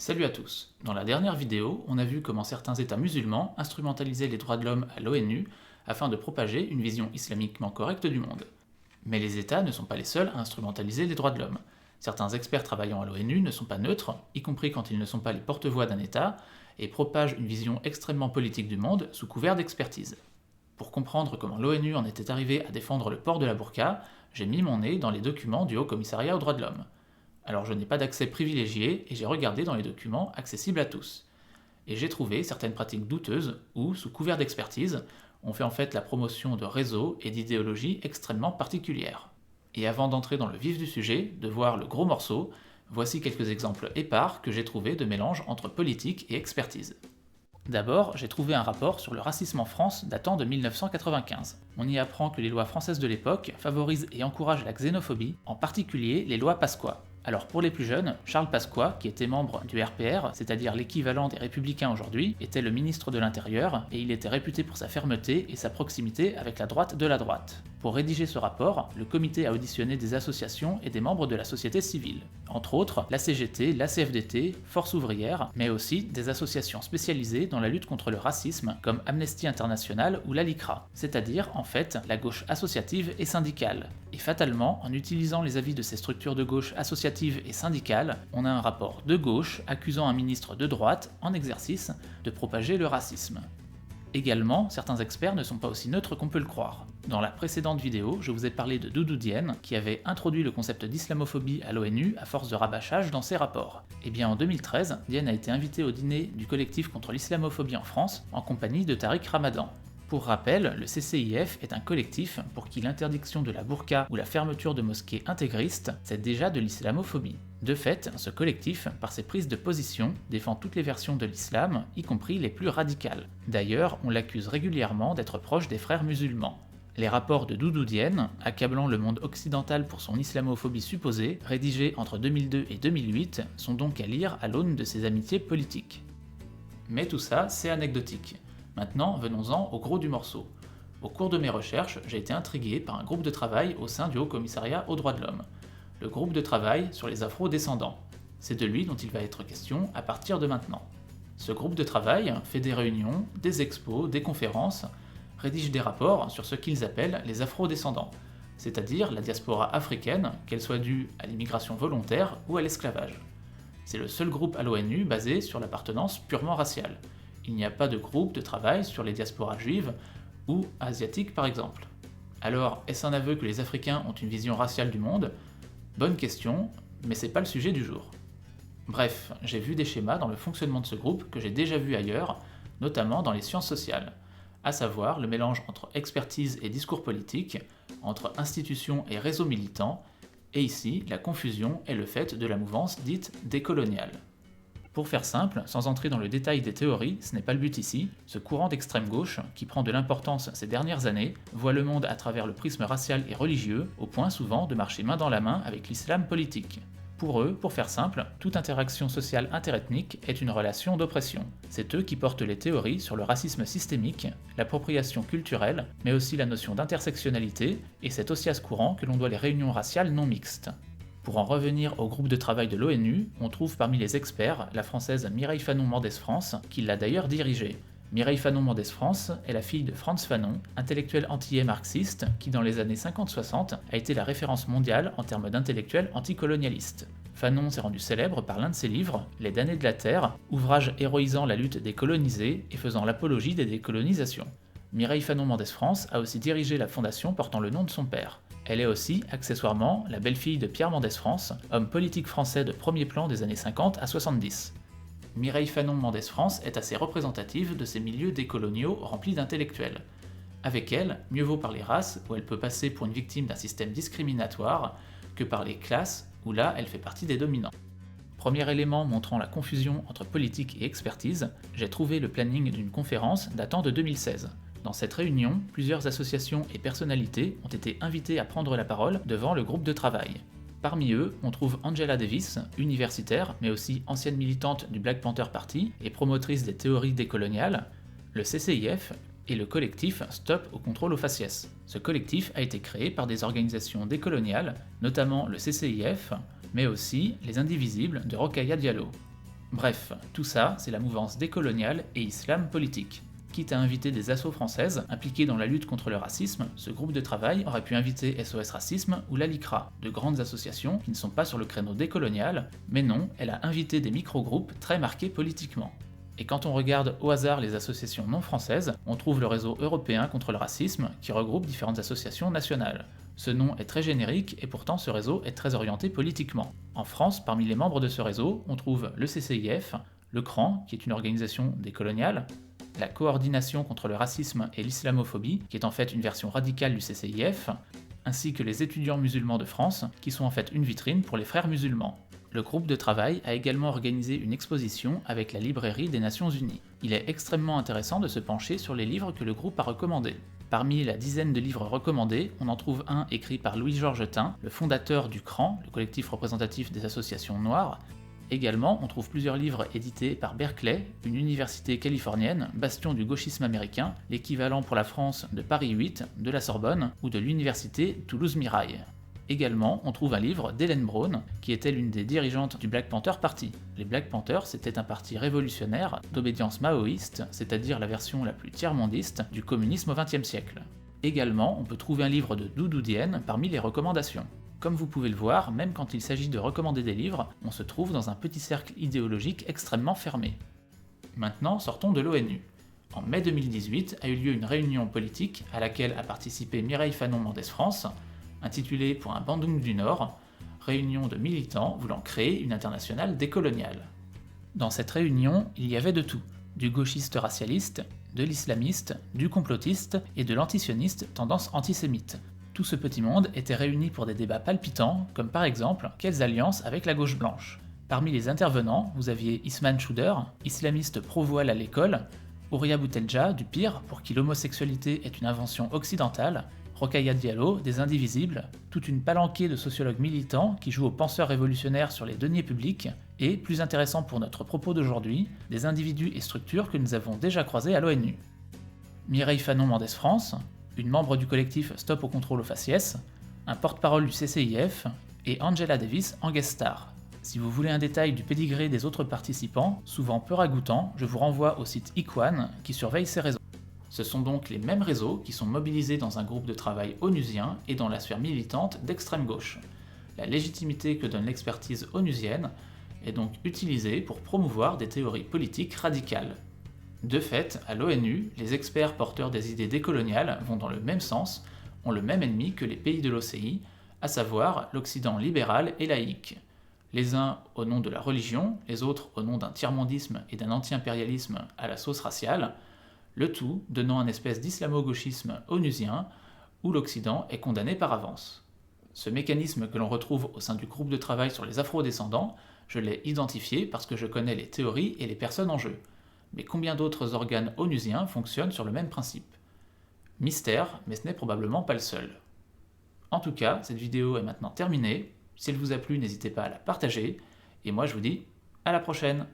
Salut à tous. Dans la dernière vidéo, on a vu comment certains États musulmans instrumentalisaient les droits de l'homme à l'ONU afin de propager une vision islamiquement correcte du monde. Mais les États ne sont pas les seuls à instrumentaliser les droits de l'homme. Certains experts travaillant à l'ONU ne sont pas neutres, y compris quand ils ne sont pas les porte-voix d'un État, et propagent une vision extrêmement politique du monde sous couvert d'expertise. Pour comprendre comment l'ONU en était arrivée à défendre le port de la burqa, j'ai mis mon nez dans les documents du Haut Commissariat aux droits de l'homme. Alors je n'ai pas d'accès privilégié et j'ai regardé dans les documents accessibles à tous. Et j'ai trouvé certaines pratiques douteuses où, sous couvert d'expertise, on fait en fait la promotion de réseaux et d'idéologies extrêmement particulières. Et avant d'entrer dans le vif du sujet, de voir le gros morceau, voici quelques exemples épars que j'ai trouvés de mélange entre politique et expertise. D'abord, j'ai trouvé un rapport sur le racisme en France datant de 1995. On y apprend que les lois françaises de l'époque favorisent et encouragent la xénophobie, en particulier les lois Pasqua. Alors pour les plus jeunes, Charles Pasqua, qui était membre du RPR, c'est-à-dire l'équivalent des Républicains aujourd'hui, était le ministre de l'Intérieur et il était réputé pour sa fermeté et sa proximité avec la droite de la droite. Pour rédiger ce rapport, le comité a auditionné des associations et des membres de la société civile. Entre autres, la CGT, la CFDT, Force ouvrière, mais aussi des associations spécialisées dans la lutte contre le racisme comme Amnesty International ou la LICRA, c'est-à-dire en fait la gauche associative et syndicale. Et fatalement, en utilisant les avis de ces structures de gauche associatives et syndicales, on a un rapport de gauche accusant un ministre de droite, en exercice, de propager le racisme. Également, certains experts ne sont pas aussi neutres qu'on peut le croire. Dans la précédente vidéo, je vous ai parlé de Doudou Diène, qui avait introduit le concept d'islamophobie à l'ONU à force de rabâchage dans ses rapports. Et bien en 2013, Diène a été invité au dîner du collectif contre l'islamophobie en France, en compagnie de Tariq Ramadan. Pour rappel, le CCIF est un collectif pour qui l'interdiction de la burqa ou la fermeture de mosquées intégristes, c'est déjà de l'islamophobie. De fait, ce collectif, par ses prises de position, défend toutes les versions de l'islam, y compris les plus radicales. D'ailleurs, on l'accuse régulièrement d'être proche des frères musulmans. Les rapports de Doudou Diène, accablant le monde occidental pour son islamophobie supposée, rédigés entre 2002 et 2008, sont donc à lire à l'aune de ses amitiés politiques. Mais tout ça, c'est anecdotique. Maintenant, venons-en au gros du morceau. Au cours de mes recherches, j'ai été intrigué par un groupe de travail au sein du Haut Commissariat aux droits de l'homme. Le groupe de travail sur les afro-descendants. C'est de lui dont il va être question à partir de maintenant. Ce groupe de travail fait des réunions, des expos, des conférences, rédige des rapports sur ce qu'ils appellent les afro-descendants, c'est-à-dire la diaspora africaine, qu'elle soit due à l'immigration volontaire ou à l'esclavage. C'est le seul groupe à l'ONU basé sur l'appartenance purement raciale. Il n'y a pas de groupe de travail sur les diasporas juives ou asiatiques par exemple. Alors, est-ce un aveu que les Africains ont une vision raciale du monde ? Bonne question, mais c'est pas le sujet du jour. Bref, j'ai vu des schémas dans le fonctionnement de ce groupe que j'ai déjà vu ailleurs, notamment dans les sciences sociales, à savoir le mélange entre expertise et discours politique, entre institutions et réseaux militants, et ici, la confusion est le fait de la mouvance dite décoloniale. Pour faire simple, sans entrer dans le détail des théories, ce n'est pas le but ici, ce courant d'extrême gauche, qui prend de l'importance ces dernières années, voit le monde à travers le prisme racial et religieux, au point souvent de marcher main dans la main avec l'islam politique. Pour eux, pour faire simple, toute interaction sociale interethnique est une relation d'oppression. C'est eux qui portent les théories sur le racisme systémique, l'appropriation culturelle, mais aussi la notion d'intersectionnalité, et c'est aussi à ce courant que l'on doit les réunions raciales non mixtes. Pour en revenir au groupe de travail de l'ONU, on trouve parmi les experts la française Mireille Fanon-Mendès-France, qui l'a d'ailleurs dirigée. Mireille Fanon-Mendès-France est la fille de Frantz Fanon, intellectuel antillais marxiste, qui dans les années 50-60 a été la référence mondiale en termes d'intellectuel anticolonialiste. Fanon s'est rendu célèbre par l'un de ses livres, Les damnés de la Terre, ouvrage héroïsant la lutte des colonisés et faisant l'apologie des décolonisations. Mireille Fanon-Mendès-France a aussi dirigé la fondation portant le nom de son père. Elle est aussi, accessoirement, la belle-fille de Pierre Mendès-France, homme politique français de premier plan des années 50 à 70. Mireille Fanon-Mendès-France est assez représentative de ces milieux décoloniaux remplis d'intellectuels. Avec elle, mieux vaut par les races, où elle peut passer pour une victime d'un système discriminatoire, que par les classes, où là elle fait partie des dominants. Premier élément montrant la confusion entre politique et expertise, j'ai trouvé le planning d'une conférence datant de 2016. Dans cette réunion, plusieurs associations et personnalités ont été invitées à prendre la parole devant le groupe de travail. Parmi eux, on trouve Angela Davis, universitaire, mais aussi ancienne militante du Black Panther Party et promotrice des théories décoloniales, le CCIF et le collectif Stop au contrôle aux faciès. Ce collectif a été créé par des organisations décoloniales, notamment le CCIF, mais aussi les Indivisibles de Rokhaya Diallo. Bref, tout ça, c'est la mouvance décoloniale et islam politique. Quitte à inviter des assos françaises impliquées dans la lutte contre le racisme, ce groupe de travail aurait pu inviter SOS Racisme ou la LICRA, de grandes associations qui ne sont pas sur le créneau décolonial, mais non, elle a invité des micro-groupes très marqués politiquement. Et quand on regarde au hasard les associations non françaises, on trouve le réseau européen contre le racisme qui regroupe différentes associations nationales. Ce nom est très générique et pourtant ce réseau est très orienté politiquement. En France, parmi les membres de ce réseau, on trouve le CCIF, le CRAN, qui est une organisation décoloniale, la Coordination contre le racisme et l'islamophobie, qui est en fait une version radicale du CCIF, ainsi que les étudiants musulmans de France, qui sont en fait une vitrine pour les frères musulmans. Le groupe de travail a également organisé une exposition avec la Librairie des Nations Unies. Il est extrêmement intéressant de se pencher sur les livres que le groupe a recommandés. Parmi la dizaine de livres recommandés, on en trouve un écrit par Louis-Georges Tin, le fondateur du CRAN, le collectif représentatif des associations noires. Également, on trouve plusieurs livres édités par Berkeley, une université californienne, bastion du gauchisme américain, l'équivalent pour la France de Paris 8, de la Sorbonne ou de l'université Toulouse-Mirail. Également, on trouve un livre d'Hélène Brown, qui était l'une des dirigeantes du Black Panther Party. Les Black Panthers, c'était un parti révolutionnaire d'obédience maoïste, c'est-à-dire la version la plus tiers-mondiste du communisme au XXe siècle. Également, on peut trouver un livre de Doudou Dienne parmi les recommandations. Comme vous pouvez le voir, même quand il s'agit de recommander des livres, on se trouve dans un petit cercle idéologique extrêmement fermé. Maintenant, sortons de l'ONU. En mai 2018 a eu lieu une réunion politique à laquelle a participé Mireille Fanon-Mendès France, intitulée Pour un Bandung du Nord, réunion de militants voulant créer une internationale décoloniale. Dans cette réunion, il y avait de tout, du gauchiste racialiste, de l'islamiste, du complotiste et de l'antisioniste tendance antisémite. Tout ce petit monde était réuni pour des débats palpitants, comme par exemple, quelles alliances avec la gauche blanche. Parmi les intervenants, vous aviez Isman Chouder, islamiste pro-voile à l'école, Ouria Boutelja, du PIR, pour qui l'homosexualité est une invention occidentale, Rokhaya Diallo, des Indivisibles, toute une palanquée de sociologues militants qui jouent aux penseurs révolutionnaires sur les deniers publics, et, plus intéressant pour notre propos d'aujourd'hui, des individus et structures que nous avons déjà croisés à l'ONU. Mireille Fanon-Mendès France, une membre du collectif Stop au contrôle aux faciès, un porte-parole du CCIF, et Angela Davis en guest star. Si vous voulez un détail du pédigré des autres participants, souvent peu ragoûtant, je vous renvoie au site Equan qui surveille ces réseaux. Ce sont donc les mêmes réseaux qui sont mobilisés dans un groupe de travail onusien et dans la sphère militante d'extrême gauche. La légitimité que donne l'expertise onusienne est donc utilisée pour promouvoir des théories politiques radicales. De fait, à l'ONU, les experts porteurs des idées décoloniales vont dans le même sens, ont le même ennemi que les pays de l'OCI, à savoir l'Occident libéral et laïque. Les uns au nom de la religion, les autres au nom d'un tiers-mondisme et d'un anti-impérialisme à la sauce raciale, le tout donnant un espèce d'islamo-gauchisme onusien où l'Occident est condamné par avance. Ce mécanisme que l'on retrouve au sein du groupe de travail sur les afro-descendants, je l'ai identifié parce que je connais les théories et les personnes en jeu. Mais combien d'autres organes onusiens fonctionnent sur le même principe? Mystère, mais ce n'est probablement pas le seul. En tout cas, cette vidéo est maintenant terminée. Si elle vous a plu, n'hésitez pas à la partager. Et moi je vous dis à la prochaine!